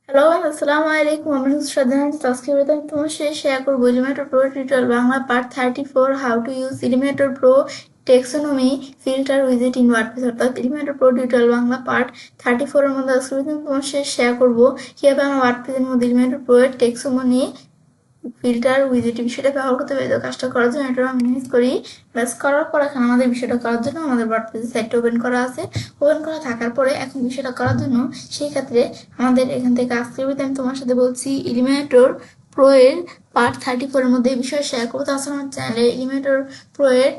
Hello, আসসালামু আলাইকুম। আমি শ্রদ্ধা আজকে আমি তোমার সাথে শেয়ার করবো Elementor pro tutorial Bangla part 34, how to use Elementor pro taxonomy filter উইজেট ইন ওয়ার্ডপ্রেস। অর্থাৎ Elementor pro tutorial Bangla part 34 এর মধ্যে আজকে আমি তোমার সাথে শেয়ার করবো কিভাবে আমরা ওয়ার্ডপ্রেসের মধ্যে এলিমেন্টর প্রো এর টেক্সোনমি ফিল্টার উইজেট বিষয়টা ব্যবহার করতে পারি। তো কাজটা করার জন্য এটা আমি ইউজ করি। ব্যাস করার পর এখন আমাদের বিষয়টা করার জন্য আমাদের ওয়ার্ডপ্রেস সাইটটা ওপেন করা আছে। ওপেন করা থাকার পরে এখন বিষয়টা করার জন্য সেই ক্ষেত্রে আমাদের এখান থেকে আজকে আমি তোমার সাথে বলছি এলিমেন্টর প্রো এর পার্ট 34 এর মধ্যে এই বিষয়ে শেয়ার করবো। তাছাড়া আমার চ্যানেলে এলিমেন্টর প্রো এর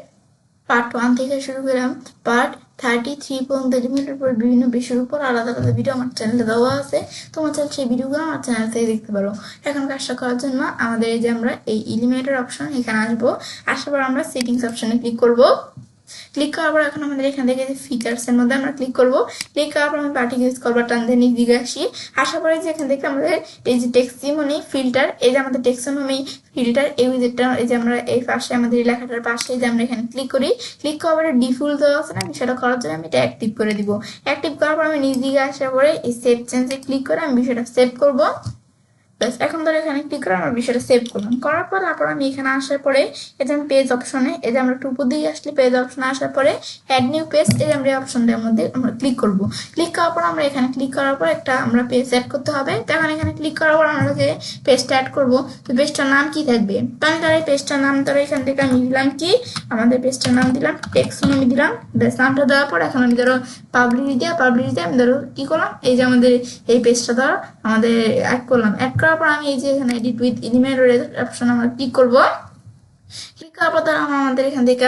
পার্ট 1 থেকে শুরু করলাম পার্ট 33 পর্যন্ত এলিমেন্টের উপর বিভিন্ন বিষয়ের উপর আলাদা আলাদা ভিডিও আমার চ্যানেলে দেওয়া আছে। তোমার চাইলে সেই ভিডিওগুলো আমার চ্যানেল থেকে দেখতে পারো। এখন কাজটা করার জন্য আমাদের এই যে আমরা এই এলিমেন্টের অপশন এখানে আসবো। আসার পর আমরা সেটিংস অপশনে ক্লিক করব। ক্লিক করার পর এখন আমাদের এখান থেকে যে ফিচার্স এর মধ্যে আমরা ক্লিক করব। ক্লিক করার পর আমি পার্টি ইউজ করবো টান দিয়ে নিচ দিকে আসি। আসার পরে যে এখান থেকে আমাদের এই যে টেক্সোনমি ফিল্টার, এই যে আমাদের টেক্সোনমি ফিল্টার এই উইজেটটা, এই যে আমরা এই পাশে আমাদের লেখাটার পাশে যে আমরা এখানে ক্লিক করি। ক্লিক করার পরে ডিফল্ট দেওয়া আছে না, সেটা করার জন্য আমি এটা অ্যাক্টিভ করে দিব। অ্যাক্টিভ করার পর আমি নিচ দিকে আসার পরে এই সেভ চেঞ্জে ক্লিক করে আমি বিষয়টা সেভ করব। এখন ধরো এখানে ক্লিক করে আমার বিষয়টা সেভ করলাম। করার পর তারপর আমি এখানে আসার পরে এই যে আমি পেজ অপশনে, এই যে আমরা একটু উপর দিকে আসলে পেজ অপশনে আসার পরে অ্যাড নিউ পেজ, এই যে আমরা এই অপশনটার মধ্যে আমরা ক্লিক করব। ক্লিক করার পর আমরা এখানে ক্লিক করার পর একটা আমরা পেজ অ্যাড করতে হবে। তখন এখানে ক্লিক করার পর আমরা যে পেজটা অ্যাড করবো, তো পেজটার নাম কি থাকবে? তো আমি ধরো এই পেজটার নাম ধরো এখান থেকে আমি দিলাম কি, আমাদের পেজটার নাম দিলাম টেক্সোনমি দিলাম। বেশ, নামটা দেওয়ার পর এখন আমি ধরো পাবলিশ দিয়ে আমি ধরো কি করলাম, এই যে আমাদের এই পেজটা ধরো আমাদের অ্যাড করলাম। অ্যাড করার পর আমি এই যে এখানে এডিট উইথ এলিমেন্টর অপশন আমরা ক্লিক করব। ক্লিক করার পর আমাদের এখান থেকে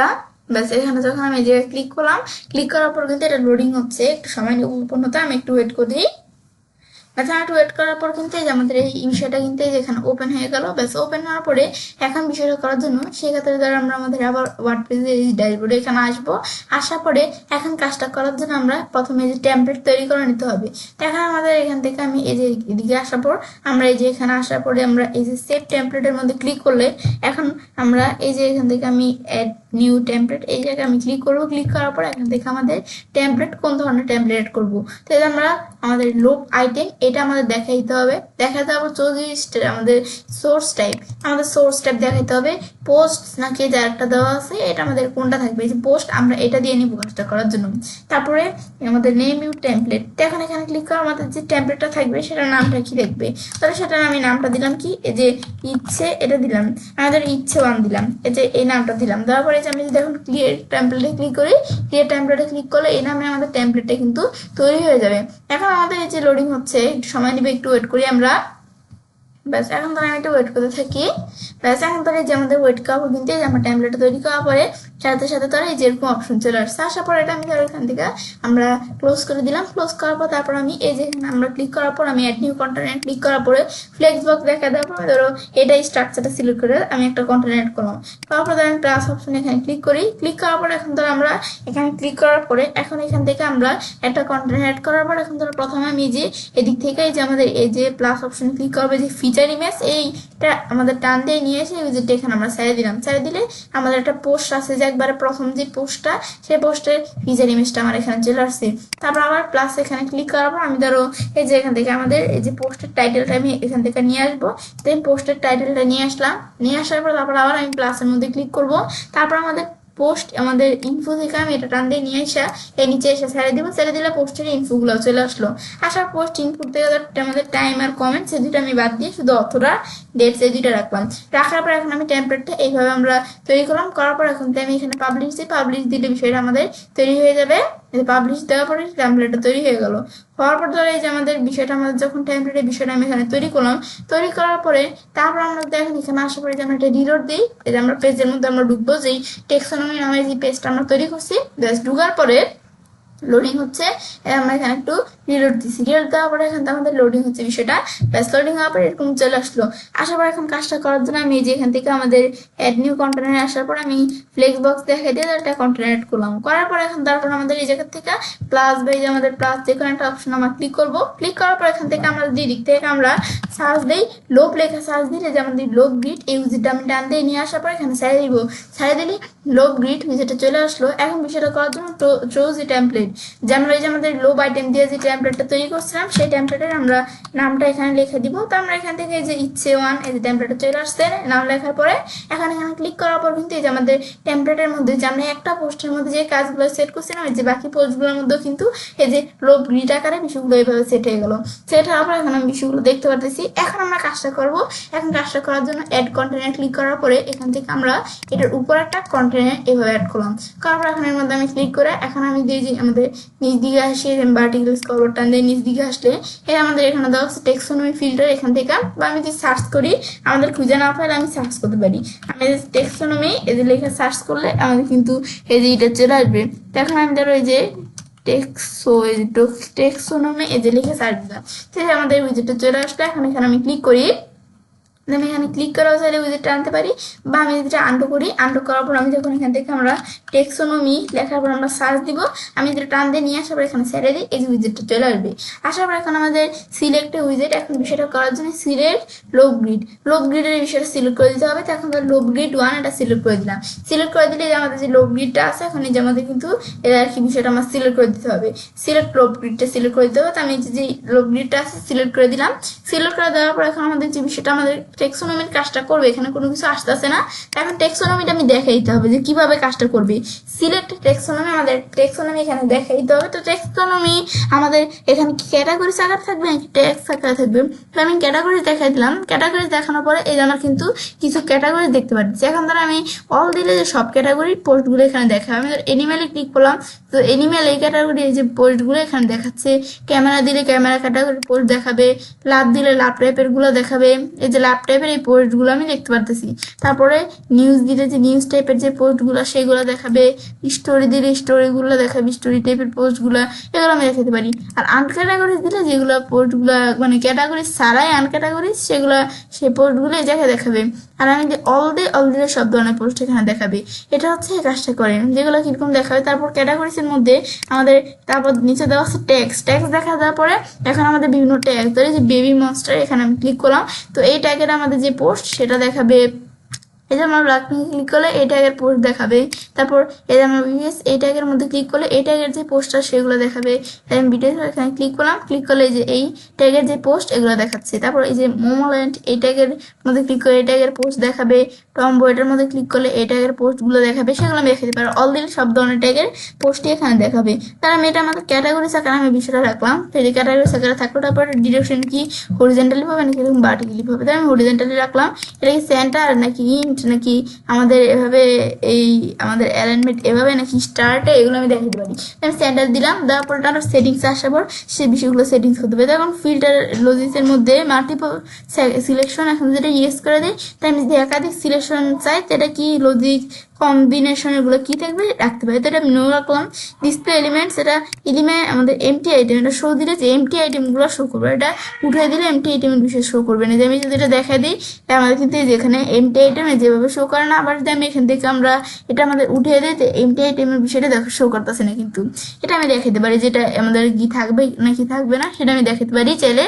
ব্যাস এখানে যখন আমি এই জায়গায় ক্লিক করলাম, ক্লিক করার পর কিন্তু এটা লোডিং হচ্ছে, একটু সময় নিয়ে ওপেন হতে, আমি একটু ওয়েট করি। আচ্ছা, একটু ওয়েট করার পর কিন্তু এই যে আমাদের এই বিষয়টা কিন্তু এখানে ওপেন হয়ে গেল। ব্যাস ওপেন হওয়ার পরে এখন বিষয়টা করার জন্য সেক্ষেত্রে ধরো আমরা আমাদের আবার ওয়ার্ডপ্রেসে এই ড্যাশবোর্ডে এখানে আসবো। আসার পরে এখন কাজটা করার জন্য আমরা প্রথমে এই যে টেমপ্লেট তৈরি করে নিতে হবে। এখন আমাদের এখান থেকে আমি এই যে এদিকে আসার পর আমরা এই যে এখানে আসার পরে আমরা এই যে সেভ টেমপ্লেটের মধ্যে ক্লিক করলে এখন আমরা এই যে এখান থেকে আমি অ্যাড নিউ টেমপ্লেট এই জায়গায় আমি ক্লিক করব। ক্লিক করার পর এখান থেকে আমাদের টেমপ্লেট কোন ধরনের টেমপ্লেট করব, তো আমরা আমাদের লোক আইটেম এটা আমাদের দেখাইতে হবে। দেখাতে হবে আমাদের সোর্স টাইপ, আমাদের সোর্স টাইপ দেখাইতে হবে। পোস্ট নাকি যে একটা দেওয়া আছে এটা আমাদের কোনটা থাকবে, এই যে পোস্ট আমরা এটা দিয়ে নিব কাজটা করার জন্য। তারপরে আমাদের নেম ইউ টেমপ্লেট, এখন এখানে ক্লিক করে আমাদের যে টেমপ্লেটটা থাকবে সেটার নামটা কি দেখবে, তাহলে সেটার আমি নামটা দিলাম কি, এই যে ইচ্ছে এটা দিলাম, আমাদের ইচ্ছে ওয়ান দিলাম, এই যে এই নামটা দিলাম। দেওয়ার পরে যে আমি যদি এখন ক্রিয়েট টেমপ্লেটে ক্লিক করি, ক্রিয়েট টেমপ্লেটে ক্লিক করলে এই নামে আমাদের টেমপ্লেটটা কিন্তু তৈরি হয়ে যাবে। এখন আমাদের এই যে লোডিং হচ্ছে, একটু সময় নিবে, একটু ওয়েট করি আমরা। ব্যাস এখন ধরে আমি একটু ওয়েট করতে থাকি। ব্যাস এখন ধরে যে আমাদের ওয়েট করবো কিন্তু এই যে আমার ট্যাবলেটটা তৈরি করার পরে সাথে সাথে ধরে এই যেরকম অপশন চলে আসছে। আসার পর এটা আমি ধরো এখান থেকে আমরা ক্লোজ করে দিলাম। ক্লোজ করার পর তারপর আমি এই যে আমরা ক্লিক করার পর আমি অ্যাড নিউ কন্টেন্ট ক্লিক করার পরে ফ্লেক্স বক্স দেখা দেওয়ার পরে ধরো এটাই স্ট্রাকচারটা সিলেক্ট করে আমি একটা কন্টেন্ট অ্যাড করলাম। তারপর ধরো আমি প্লাস অপশন এখানে ক্লিক করি। ক্লিক করার পর এখন ধরো আমরা এখানে ক্লিক করার পরে এখন এখান থেকে আমরা একটা কন্টেন্ট অ্যাড করার পর এখন ধরো প্রথমে আমি যে এদিক থেকে এই যে আমাদের এই যে প্লাস অপশন ক্লিক করবে, যে ফিচার ইমেজ এইটা আমাদের টান দিয়ে নিয়ে এসে উইজেটটা এখানে আমরা ছেড়ে দিলাম। ছেড়ে দিলে আমাদের একটা পোস্ট আছে, যে একবারে প্রথম যে পোস্টটা সেই পোস্টের ফিচার ইমেজটা আমার এখানে চলে আসছে। তারপর আবার প্লাস এখানে ক্লিক করার পর আমি ধরো এই যে এখান থেকে আমাদের এই যে পোস্টের টাইটেলটা আমি এখান থেকে নিয়ে আসবো। দেন পোস্টের টাইটেলটা নিয়ে আসলাম। নিয়ে আসার পর তারপর আবার আমি প্লাসের মধ্যে ক্লিক করব। তারপর আমাদের পোস্ট আমাদের ইনফো থেকে আমি এটা টান দিয়ে নিয়ে আসা এই নিচে এসে ছেড়ে দিব। ছেড়ে দিলে পোস্টের ইনফোগুলো চলে আসলো। আসার পোস্ট ইনপুট থেকে আমাদের টাইম আর কমেন্ট সেই দুটো আমি বাদ দিয়ে শুধু অথরা ডেট সেই দুইটা রাখলাম। রাখার পর এখন আমি টেমপ্লেটটা এইভাবে আমরা তৈরি করলাম। করার পর এখন আমি এখানে পাবলিশ দিই। পাবলিশ দিলে বিষয়টা আমাদের তৈরি হয়ে যাবে। পাবলিশ দেওয়ার পরে টেমপ্লেটটা তৈরি হয়ে গেল। হওয়ার পর ধরো এই যে আমাদের বিষয়টা আমাদের যখন টেমপ্লেটের বিষয়টা আমি এখানে তৈরি করলাম, তৈরি করার পরে তারপর আমরা দেখেন এখানে আসার পরে যে আমরা একটা রিলোড দিই, এই যে আমরা পেজের মধ্যে আমরা ঢুকবো, যেই টেক্সোনমি নামে যে পেজটা আমরা তৈরি করছি। ব্যাস ঢুকার পরে লোডিং হচ্ছে, আমরা এখানে একটু রিলোড দিচ্ছি। রিলোড দেওয়ার পরে এখান থেকে আমাদের লোডিং হচ্ছে বিষয়টা। ব্যাস লোডিং হওয়ার পরে এরকম চলে আসলো। আসার পর এখন কাজটা করার জন্য আমি এই যে এখান থেকে আমাদের অ্যাড নিউ কন্টেনারে আসার পর আমি ফ্লেক্স বক্স দেখাই দিয়ে একটা কন্টেনার অ্যাড করলাম। করার পর এখন তারপর আমাদের এই জায়গা থেকে প্লাস বা এই যে আমাদের প্লাস যে কোনো একটা অপশন আমরা ক্লিক করবো। ক্লিক করার পর এখান থেকে আমরা যে দিক থেকে আমরা সার্চ দেই, লোভ লেখা সার্চ দিলে যে আমাদের লোভ গ্রিড এই উইজেটটা আমি টান দিয়ে নিয়ে আসার পর এখানে ছেড়ে দিব, ছেড়ে দিলে লোভ গ্রিড উইজেটটা চলে আসলো। এখন বিষয়টা করার জন্য চোজ এ টেমপ্লেট, যে আমরা এই যে আমাদের লোভ আইটেম দিয়ে যে টেমপ্লেটটা তৈরি করছিলাম সেই টেমপ্লেটের আমরা নামটা এখানে লিখে দিব। তো আমরা এখান থেকে এই যে ইচ্ছে ওয়ান এই যে টেমপ্লেটটা চলে আসছে, নাম লেখার পরে এখানে ক্লিক করার পর কিন্তু এই যে আমাদের টেমপ্লেটের মধ্যে যে আমরা একটা পোস্টের মধ্যে যে কাজগুলো সেট করছিলাম এই যে বাকি পোস্টগুলোর মধ্যে কিন্তু এই যে লোভ গ্রিড আকারে বিষয়গুলো এইভাবে সেট হয়ে গেল। সেট হওয়ার পর এখন আমি বিষয়গুলো দেখতে পারতেছি। এখন আমরা কাজটা করব। এখন কাজটা করার জন্য অ্যাড কন্টেনার ক্লিক করার পরে এখান থেকে আমরা এটার উপর একটা কন্টেনার এভাবে অ্যাড করলাম। করার পর এখন এর মধ্যে আমি ক্লিক করে এখন আমি দিয়ে যে আমাদের নিচ দিকে আসি ভার্টিক্যাল স্ক্রল টান দিয়ে নিচ দিকে আসলে আমাদের এখানে দেওয়া আছে টেক্সোনমি ফিল্টার। এখান থেকে বা আমি যদি সার্চ করি আমাদের খুঁজে না পাইলে আমি সার্চ করতে পারি। আমি টেক্সোনমি এই যে লেখা সার্চ করলে আমাদের কিন্তু এই যে এটা চলে আসবে। তো এখন আমি ধরো এই যে টেক্সোনমি এই যে লিখে সার্চ দিলাম, তাহলে আমাদের উইজেটটা চলে আসলো। এখন এখানে আমি ক্লিক করি, আমি এখানে ক্লিক করাও চাইলে উইজেটটা আনতে পারি বা আমি যেটা আন্ডু করি, আন্ডু করার পর আমি যখন এখান থেকে আমরা টেক্সোনমি লেখার পর আমরা সার্চ দিব, আমি যেটা টান দিয়ে নিয়ে আসার পর এখানে ছেড়ে দিই, এই যে উইজেটটা চলে আসবে। আসার পর এখন আমাদের সিলেক্ট উইজেট, এখন বিষয়টা করার জন্য সিলেক্ট লোভ গ্রিড, লোভ গ্রিডের বিষয়টা সিলেক্ট করে দিতে হবে। তো এখন লোভ গ্রিড 1 এটা সিলেক্ট করে দিলাম। সিলেক্ট করে দিলে যে আমাদের যে লোভ গ্রিডটা আছে এখন এই যে আমাদের কিন্তু এর আর কি বিষয়টা আমার সিলেক্ট করে দিতে হবে, সিলেক্ট লোভ গ্রিডটা সিলেক্ট করে দিতে হবে। তো আমি যে লোভ গ্রিডটা আছে সিলেক্ট করে দিলাম। সিলেক্ট করে দেওয়ার পর এখন আমাদের যে বিষয়টা আমাদের টেক্সোনমির কাজটা করবে, এখানে কোনো কিছু আসতেছে না। এখন টেক্সোনমিটা আমি দেখাই দিতে হবে যে কিভাবে কাজটা করবে। সিলেক্ট টেক্সোনমি, আমাদের টেক্সোনমি এখানে দেখাই দিতে হবে। তো টেক্সোনমি আমাদের এখানে কি ক্যাটাগরি আকার থাকবে নাকি টেক্সট আকার থাকবে, তো আমি ক্যাটাগরি দেখাই দিলাম। ক্যাটাগরি দেখানোর পরে এই যে আমার কিন্তু কিছু ক্যাটাগরি দেখতে পাচ্ছি। এখন ধরো আমি অল দিলে যে সব ক্যাটাগরির পোস্টগুলো এখানে দেখাবে। আমি এনিমেলে ক্লিক করলাম, তো এনিমেল এই ক্যাটাগরি এই যে পোস্টগুলো এখানে দেখাচ্ছে। ক্যামেরা দিলে ক্যামেরা ক্যাটাগরি পোস্ট দেখাবে, লাভ দিলে লাভ টাইপের গুলো দেখাবে। এই যে লাভ টাইপের এই পোস্টগুলো আমি দেখতে পারতেছি। তারপরে নিউজ দিলে যে নিউজ টাইপের যে পোস্টগুলো সেগুলো দেখাবে, স্টোরি দিলে স্টোরিগুলো দেখাবে, স্টোরি টাইপের পোস্টগুলো এগুলো আমি দেখাতে পারি। আর আনক্যাটাগরি দিলে যেগুলো পোস্টগুলো মানে ক্যাটাগরি ছাড়াই আনক্যাটাগরি সেগুলো সেই পোস্টগুলো এই জায়গায় দেখাবে। আর আমি যে অল দিলে সব ধরনের পোস্ট এখানে দেখাবে। এটা হচ্ছে এই কাজটা করে, যেগুলো কিরকম দেখাবে। তারপর ক্যাটাগরিজের মধ্যে আমাদের তারপর নিচে দেওয়া আছে ট্যাক্স দেখা দেওয়ার পরে এখন আমাদের বিভিন্ন ট্যাগ ধরে যে বেবি মনস্টার এখানে আমি ক্লিক করলাম। তো এই ট্যাগের আমাদের যে পোস্ট সেটা দেখাবে। এই যে আমরা ক্লিক করলে এই ট্যাগের পোস্ট দেখাবে। তারপর এই যে আমরা ভিএস এই ট্যাগের মধ্যে ক্লিক করলে এই ট্যাগের যে পোস্টটা সেগুলো দেখাবে। আমি ভিডিও এখানে ক্লিক করলাম, ক্লিক করলে যে এই ট্যাগের যে পোস্ট এগুলো দেখাচ্ছে। তারপর এই যে মোমোল্যান্ড এই ট্যাগের মধ্যে ক্লিক করে এই ট্যাগের পোস্ট দেখাবে। টম্বো এটার মধ্যে ক্লিক করলে এই ট্যাগের পোস্টগুলো দেখাবে, সেগুলো আমি দেখাতে পারি। অল দিলে সব ধরনের ট্যাগের পোস্টই এখানে দেখাবে। তার আমি এটা আমাদের ক্যাটাগরি আকারে আমি বিষয়টা রাখলাম। তো এই ক্যাটাগরি আকারে থাকলো। তারপর ডিরেকশন কি হরিজেন্টালি পাবে নাকি এরকম ভার্টিক্যালি পাবে, তাই আমি হরিজেন্টালি রাখলাম। এটা কি সেন্টার নাকি ইন্ট নাকি আমাদের এভাবে এই আমাদের অ্যালাইনমেন্ট এভাবে নাকি স্টার্টে, এগুলো আমি দেখাতে পারি। আমি সেন্টার দিলাম, দেওয়ার পর আমরা সেটিংস আসার পর সেই বিষয়গুলো সেটিংস করতে পারি। তখন ফিল্টার লজিক্সের মধ্যে মাল্টিপল সিলেকশন এখন যেটা ইয়েস করে দিই, তাই আমি যদি একাধিক সিলেকশন চাই সেটা কি লজিক কম্বিনেশন এগুলো কি থাকবে রাখতে পারি। তো এটা আমি নো রাখলাম। ডিসপ্লে এলিমেন্টস, এটা এলিমেন্ট আমাদের এমটি আইটেম, এটা শো দিলে যে এমটি আইটেমগুলো শো করবে, এটা উঠে দিলে এমটি আইটেমের বিষয় শো করবে না। যে আমি যদি এটা দেখাই দিই আমাদের কিন্তু যেখানে এমটি আইটেমে যেভাবে শো করে না, আবার যদি আমি এখান থেকে আমরা এটা আমাদের উঠিয়ে দিই যে এমটি আইটেমের বিষয়টা দেখো শো করতেছে না, কিন্তু এটা আমি দেখাতে পারি যেটা আমাদের কি থাকবে না কি থাকবে না সেটা আমি দেখাতে পারি চাইলে,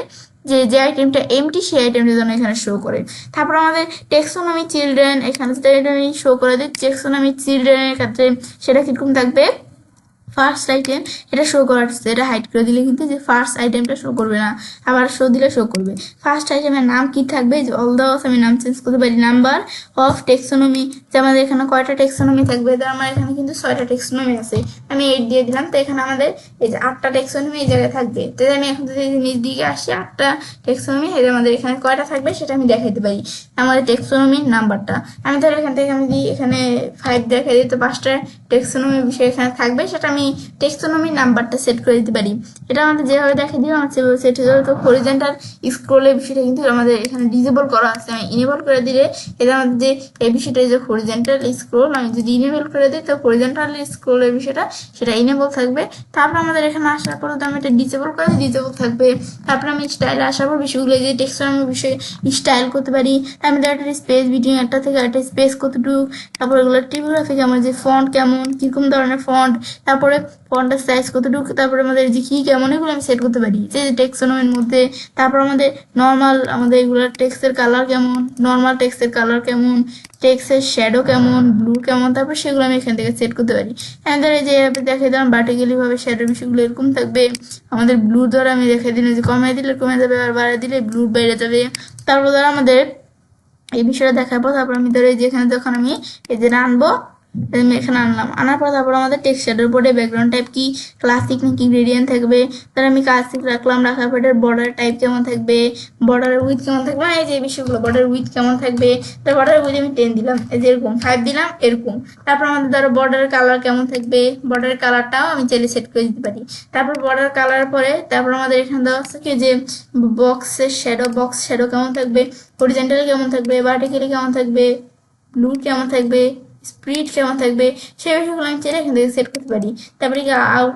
যে আইটেমটা এমটি সেই আইটেমটা যেন এখানে শো করে। তারপর আমাদের টেক্সোনমি চিলড্রেন এখানে যেটা আমি শো করে দিই, টেক্সোনমি চিলড্রেনের ক্ষেত্রে সেটা কিরকম থাকবে, ফার্স্ট আইটেম এটা শো করার, এটা হাইড করে দিলে কিন্তু যে ফার্স্ট আইটেমটা শো করবে না, আবার শো দিলে শো করবে। ফার্স্ট আইটেমের নাম কি থাকবে, যে অল দেওয়া আছে আমি নাম চেঞ্জ করতে পারি। নাম্বার অফ টেক্সোনমি, যে আমাদের এখানে কয়টা টেক্সোনমি থাকবে, আমার এখানে কিন্তু 6টা টেক্সোনমি আছে, আমি 8 দিয়ে দিলাম। তো এখানে আমাদের এই যে 8টা টেক্সোনমি এই জায়গায় থাকবে। তো আমি এখন যদি নিচ দিকে আসি 8টা টেক্সোনমি এই যে আমাদের এখানে কয়টা থাকবে সেটা আমি দেখাইতে পারি। আমাদের টেক্সোনমির নাম্বারটা আমি ধরো এখান থেকে আমি এখানে 5 দেখাই দিই, তো 5টা টেক্সোনমি বিষয় এখানে থাকবে, সেটা আমি টেক্সোনমি নাম্বারটা সেট করে দিতে পারি। এটা আমাদের যেভাবে দেখা দিও আমার সেভাবে সেট হয়ে যাবে। তো হরিজেন্টাল স্ক্রলের বিষয়টা কিন্তু আমাদের এখানে ডিসেবল করা আছে, আমি ইনেবল করে দিলে এটা আমাদের যে এই বিষয়টা যে হরিজেন্টাল স্ক্রল আমি যদি ইনেবল করে দিই তো হরিজেন্টাল স্ক্রলের বিষয়টা সেটা ইনেবল থাকবে। তারপর আমাদের এখানে আসার পর আমি এটা ডিসেবল করে দিই, ডিসেবল থাকবে। তারপর আমি স্টাইলে আসার পর বিষয়গুলো যে টেক্সোনমি বিষয়ে স্টাইল করতে পারি। আমি একটা স্পেস বিটুইন একটা থেকে একটা স্পেস কতটুকু, তারপর এগুলো টিপোগ্রাফিক আমার যে ফন্ট কেমন কিরকম ধরনের ফন্ট, তারপরে তারপরে ফন্টের সাইজ কতটুকু, তারপরে আমাদের যে কি কেমন এগুলো আমি সেট করতে পারি যে টেক্সোনমির মধ্যে। তারপর আমাদের নর্মাল আমাদের এগুলোর টেক্সটের কালার কেমন, নর্মাল টেক্সটের কালার কেমন, টেক্সটের শ্যাডো কেমন, ব্লু কেমন, তারপর সেগুলো আমি এখান থেকে সেট করতে পারি। আমাদের এই যে দেখে দিলাম ভার্টিক্যালি ভাবে শ্যাডোর বিষয়গুলো এরকম থাকবে। আমাদের ব্লু দ্বারা আমি দেখে দিলাম যে কমাই দিলে কমে যাবে, আর বাড়াই দিলে ব্লু বেড়ে যাবে। তারপর ধরো আমাদের এই বিষয়টা দেখাবো। তারপর আমি ধরো এই যে এখানে যখন আমি এই যে আনবো, আমি এখানে আনলাম, আনার পর তারপর আমাদের টেক্সট শ্যাডোর বোর্ডে ব্যাকগ্রাউন্ড টাইপ কি ক্লাসিক নাকি গ্রেডিয়েন্ট থাকবে। তাহলে আমি ক্লাসিক রাখলাম, রাখার পর বর্ডার টাইপ কেমন থাকবে, বর্ডারের উইথ কেমন থাকবে, এই যে বিষয়গুলো বর্ডার উইথ কেমন থাকবে। তার বর্ডার উইথ আমি 10 দিলাম, এই যে এরকম 5 দিলাম এরকম। তারপর আমাদের ধরো বর্ডারের কালার কেমন থাকবে, বর্ডারের কালারটাও আমি চাইলে সেট করে দিতে পারি। তারপর বর্ডার কালার পরে তারপর আমাদের এখানে দেওয়া আছে কি যে বক্সের শ্যাডো, বক্স শ্যাডো কেমন থাকবে, হরিজন্টাল কেমন থাকবে, ভার্টিক্যালি কেমন থাকবে, ব্লু কেমন থাকবে, স্পিড কেমন থাকবে, সেই বিষয়গুলো আমি চাইলে এখান থেকে সেট করতে পারি। তারপরে কি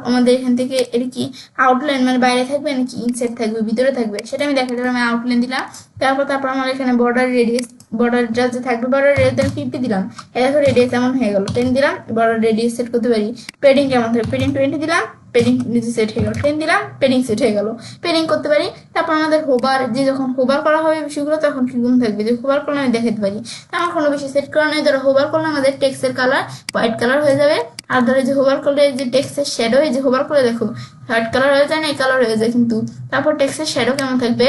আমাদের এখান থেকে এর কি আউটলাইন মানে বাইরে থাকবে নাকি ইনসাইড থাকবে, ভিতরে থাকবে, সেটা আমি দেখাতে পারি। আমি আউটলাইন দিলাম, তারপর আমার এখানে বর্ডার রেডিয়াস, বর্ডারটা যে থাকবে বর্ডার রেডিয়াস 50 দিলাম, দেখো রেডিয়াস এমন হয়ে গেল 10 দিলাম। বর্ডার রেডিয়াস সেট করতে পারি। পেডিং কেমন থাকবে, পেডিং 20 দিলাম, পেডিং নিচে সেট হয়ে গেল, 10 দিলাম, পেডিং সেট হয়ে গেল, পেডিং করতে পারি। তারপর আমাদের হোবার, যে যখন হোবার করা হবে বিষয়গুলো তখন কিরকম থাকবে, যে হোবার করলে আমি দেখাতে পারি। আমার কোনো বেশি সেট করা নেই, ধরো হোবার করলে আমাদের টেক্সটের কালার হোয়াইট কালার হয়ে যাবে। আর ধরো যে হোবার করলে যে টেক্সটের শ্যাডো, এই যে হোবার করে দেখো হোয়াইট কালার হয়ে যায় না, এই কালার হয়ে যায় কিন্তু। তারপর টেক্সটের শ্যাডো কেমন থাকবে,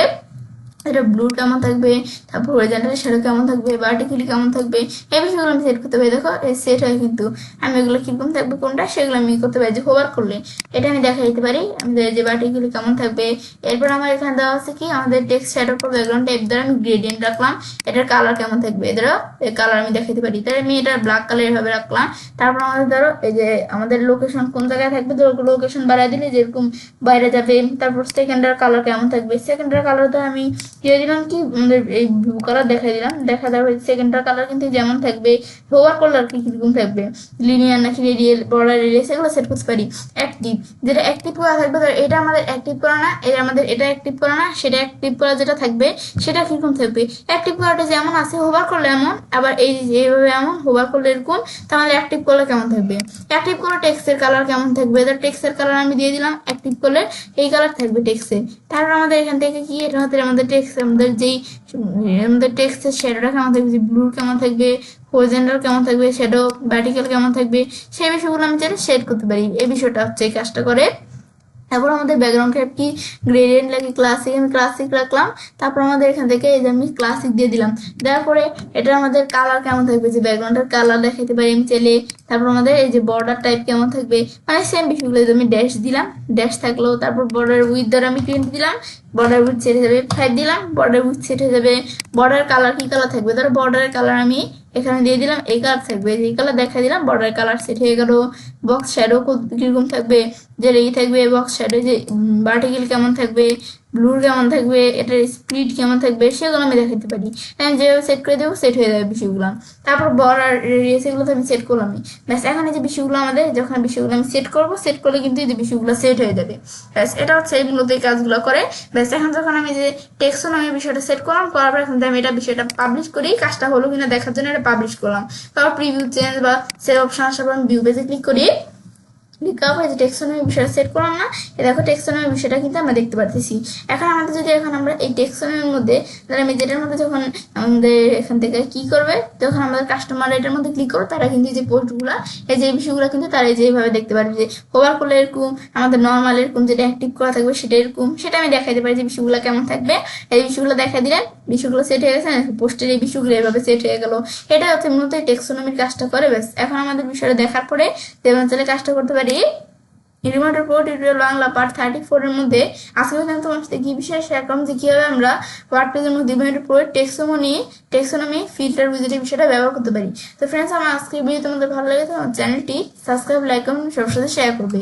এটা ব্লু কেমন থাকবে, তারপর হরিজন্টাল শ্যাডো কেমন থাকবে, ভার্টিক্যালি কেমন থাকবে, এই বিষয়গুলো আমি সেট করতে পারি। দেখো এই সেট হয় কিন্তু আমি এগুলো কিরকম থাকবে কোনটা সেগুলো আমি করতে পারি। যে হোভার করলে এটা আমি দেখা দিতে পারি আমাদের যে ভার্টিক্যালি কেমন থাকবে। এরপর আমার এখানে দেওয়া আছে কি আমাদের টেক্সট শ্যাডোর পর ব্যাকগ্রাউন্ড টাইপ দ্বারা আমি গ্রেডিয়েন্ট রাখলাম, এটার কালার কেমন থাকবে, এদেরও এই কালার আমি দেখাতে পারি। তাহলে আমি এটা ব্ল্যাক কালার এভাবে রাখলাম। তারপর আমাদের ধরো এই যে আমাদের লোকেশন কোন জায়গায় থাকবে, ধরো লোকেশন বাড়াই দিলে যেরকম বাইরে যাবে। তারপর সেকেন্ডার কালার কেমন থাকবে, সেকেন্ডার কালার তো আমি দিয়ে দিলাম কি আমাদের এই ব্লু কালার দেখাই দিলাম, দেখা যাবে সেকেন্ডার কালার কিন্তু যেমন থাকবে। হোভার করলে আর কি কিরকম থাকবে, লিনিয়ার নাকি রেডিয়াল, বর্ডার রেডিয়াস, এগুলো সেট করতে পারি। অ্যাক্টিভ, যেটা অ্যাক্টিভ করা থাকবে, এটা আমাদের অ্যাক্টিভ করা না, এটা আমাদের এটা অ্যাক্টিভ করা না, সেটা অ্যাক্টিভ করা যেটা থাকবে সেটা কিরকম থাকবে। অ্যাক্টিভ করাটা যেমন আছে হোভার করলে এমন, আবার এই এইভাবে এমন হোভার করলে এরকম, তো আমাদের অ্যাক্টিভ করলে কেমন থাকবে। অ্যাক্টিভ করে টেক্সটের কালার কেমন থাকবে, এদের টেক্সটের কালার আমি দিয়ে দিলাম, অ্যাক্টিভ করলে এই কালার থাকবে টেক্সটে। তারপর আমাদের এখান থেকে কি এটা আমাদের টেক্সট, আমাদের টেক্সটের শ্যাডোটা কেমন থাকবে, ব্লু কেমন থাকবে, হরিজন্টাল কেমন থাকবে, শ্যাডো ভার্টিক্যাল কেমন থাকবে, সেই বিষয়গুলো আমি চাইলে সেট করতে পারি। এই বিষয়টা হচ্ছে এই কাজটা করে। তারপর আমাদের ব্যাকগ্রাউন্ড টাইপ কি গ্রেডিয়েন্ট লাগে ক্লাসিক, আমি ক্লাসিক রাখলাম। তারপর আমাদের এখান থেকে এই যে আমি ক্লাসিক দিয়ে দিলাম, দেওয়ার পরে এটা আমাদের কালার কেমন থাকবে, যে ব্যাকগ্রাউন্ডের কালার দেখাতে পারি আমি চাইলে। তারপর আমাদের এই যে বর্ডার টাইপ কেমন থাকবে, মানে সেম বিষয়গুলো আমি ড্যাশ দিলাম, ড্যাশ থাকলো। তারপর বর্ডার উইথ দ্বারা আমি 20 দিলাম, বর্ডার উইথ সেট হয়ে যাবে 5 দিলাম, বর্ডার উইথ সেট হয়ে যাবে। বর্ডার কালার কি কালার থাকবে, ধরো বর্ডারের কালার আমি এখানে দিয়ে দিলাম, এই কালার থাকবে, এই কালার দেখা দিলাম, বর্ডার কালার সেট হয়ে গেল। বক্স শ্যাডো কিরকম থাকবে, যে এই থাকবে বক্স শ্যাডো, যে ভার্টিক্যাল কেমন থাকবে, ব্লুর কেমন থাকবে, এটার স্পিড কেমন থাকবে, সেগুলো আমি দেখাতে পারি। আমি যেভাবে সেট করে দেবো সেট হয়ে যাবে বিষয়গুলো। তারপর বর্ডার রেডিয়াস এগুলো তো আমি সেট করলাম, ব্যাস। এখন এই যে বিষয়গুলো আমাদের যখন বিষয়গুলো আমি সেট করবো, সেট করলে কিন্তু এই যে বিষয়গুলো সেট হয়ে যাবে, ব্যাস। এটা হচ্ছে এই মূলত এই কাজগুলো করে, ব্যাস। এখন যখন আমি যে টেক্সন বিষয়টা সেট করলাম, করার পর এখন আমি এটা বিষয়টা পাবলিশ করি, কাজটা হলো কিনা দেখার জন্য এটা পাবলিশ করলাম। তারপর প্রিভিউ চেঞ্জ বা সেভ অপশন আসার পর আমি ভিউ পেজে ক্লিক করি, যে টেক্সোনমি বিষয়টা সেট করলাম না, দেখো টেক্সোনমি বিষয়টা কিন্তু আমরা দেখতে পাচ্ছি। এখন আমাদের যদি এখন আমরা এই টেক্সোনমির মধ্যে আমি যেটার মধ্যে যখন আমাদের এখান থেকে কি করবে, যখন আমাদের কাস্টমার এটার মধ্যে ক্লিক করবে, তারা কিন্তু যে পোস্টগুলো এই যে বিষয়গুলো কিন্তু তারা যেভাবে দেখতে পারবে, যে হোভার করলে এরকম, আমাদের নর্মাল এরকম যেটা অ্যাক্টিভ করা থাকবে সেটা এরকম, সেটা আমি দেখাইতে পারি যে বিষয়গুলো কেমন থাকবে। এই বিষয়গুলো দেখা দিলেন, বিষয়গুলো সেট হয়ে গেছে, পোস্টের এই বিষয়গুলো এভাবে সেট হয়ে গেল। এটা হচ্ছে মূলত টেক্সোনমির কাজটা করে, ব্যাস। এখন আমাদের বিষয়টা দেখার পরে যেমন চলে কাজটা করতে পারি। ইলিমেন্টর প্রো টিউটোরিয়াল বাংলা পার্ট 34 এর মধ্যে আজকে আমি তোমার সাথে কি বিষয়ে শেয়ার করলাম, যে কিভাবে আমরা ওয়ার্ডপ্রেসের মধ্যে ইলিমেন্টর প্রো টেক্সোনমি ফিল্টার উইজেটের বিষয়টা ব্যবহার করতে পারি। তো ফ্রেন্ডস, আমার আজকের ভিডিও তোমাদের ভালো লাগে তো আমার চ্যানেলটি সাবস্ক্রাইব, লাইক, কমেন্ট সবার সাথে শেয়ার করবে।